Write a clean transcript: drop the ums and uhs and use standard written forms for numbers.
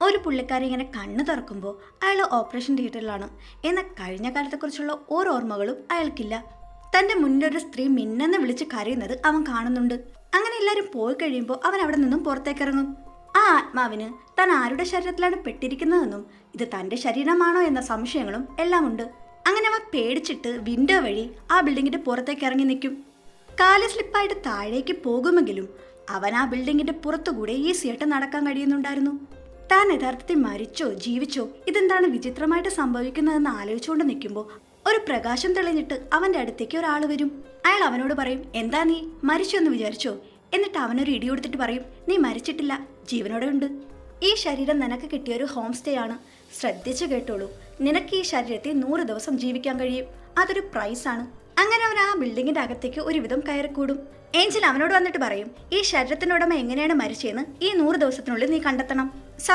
ഒരു പുള്ളിക്കാരി ഇങ്ങനെ കണ്ണു തുറക്കുമ്പോൾ അയാൾ ഓപ്പറേഷൻ തിയേറ്ററിലാണ്. എന്നാൽ കഴിഞ്ഞ കാലത്തെക്കുറിച്ചുള്ള ഓരോ ഓർമ്മകളും അയാൾക്കില്ല. തൻ്റെ മുന്നിലൊരു സ്ത്രീ മിന്നെന്ന് വിളിച്ച് കരയുന്നത് അവൻ കാണുന്നുണ്ട്. അങ്ങനെ എല്ലാവരും പോയി കഴിയുമ്പോൾ അവൻ അവിടെ നിന്നും പുറത്തേക്കിറങ്ങും. ആ ആത്മാവിന് താൻ ആരുടെ ശരീരത്തിലാണ് പെട്ടിരിക്കുന്നതെന്നും ഇത് തൻ്റെ ശരീരമാണോ എന്ന സംശയങ്ങളും എല്ലാം ഉണ്ട്. അങ്ങനെ അവൻ പേടിച്ചിട്ട് വിൻഡോ വഴി ആ ബിൽഡിങ്ങിന്റെ പുറത്തേക്ക് ഇറങ്ങി നിൽക്കും. കാല് സ്ലിപ്പായിട്ട് താഴേക്ക് പോകുമെങ്കിലും അവൻ ആ ബിൽഡിങ്ങിന്റെ പുറത്തുകൂടെ ഈസിയായിട്ട് നടക്കാൻ കഴിയുന്നുണ്ടായിരുന്നു. താൻ യഥാർത്ഥത്തിൽ മരിച്ചോ ജീവിച്ചോ, ഇതെന്താണ് വിചിത്രമായിട്ട് സംഭവിക്കുന്നതെന്ന് ആലോചിച്ചുകൊണ്ട് നിൽക്കുമ്പോൾ ഒരു പ്രകാശം തെളിഞ്ഞിട്ട് അവന്റെ അടുത്തേക്ക് ഒരാൾ വരും. അയാൾ അവനോട് പറയും, എന്താ നീ മരിച്ചു എന്ന് വിചാരിച്ചോ? എന്നിട്ട് അവനൊരു ഇടി കൊടുത്തിട്ട് പറയും, നീ മരിച്ചിട്ടില്ല, ജീവനോടെ ഉണ്ട്. ഈ ശരീരം നിനക്ക് കിട്ടിയൊരു ഹോം സ്റ്റേ ആണ്. ശ്രദ്ധിച്ചു കേട്ടോളൂ, നിനക്ക് ഈ ശരീരത്തിൽ 100 ദിവസം ജീവിക്കാൻ കഴിയും. അതൊരു പ്രൈസാണ്. അങ്ങനെ അവൻ ആ ബിൽഡിങ്ങിന്റെ അകത്തേക്ക് ഒരുവിധം കയറിക്കൂടും. ഏഞ്ചൽ അവനോട് വന്നിട്ട് പറയും, ഈ ശരീരത്തിനുടമ എങ്ങനെയാണ് മരിച്ചതെന്ന് ഈ 100 ദിവസത്തിനുള്ളിൽ നീ കണ്ടെത്തണം.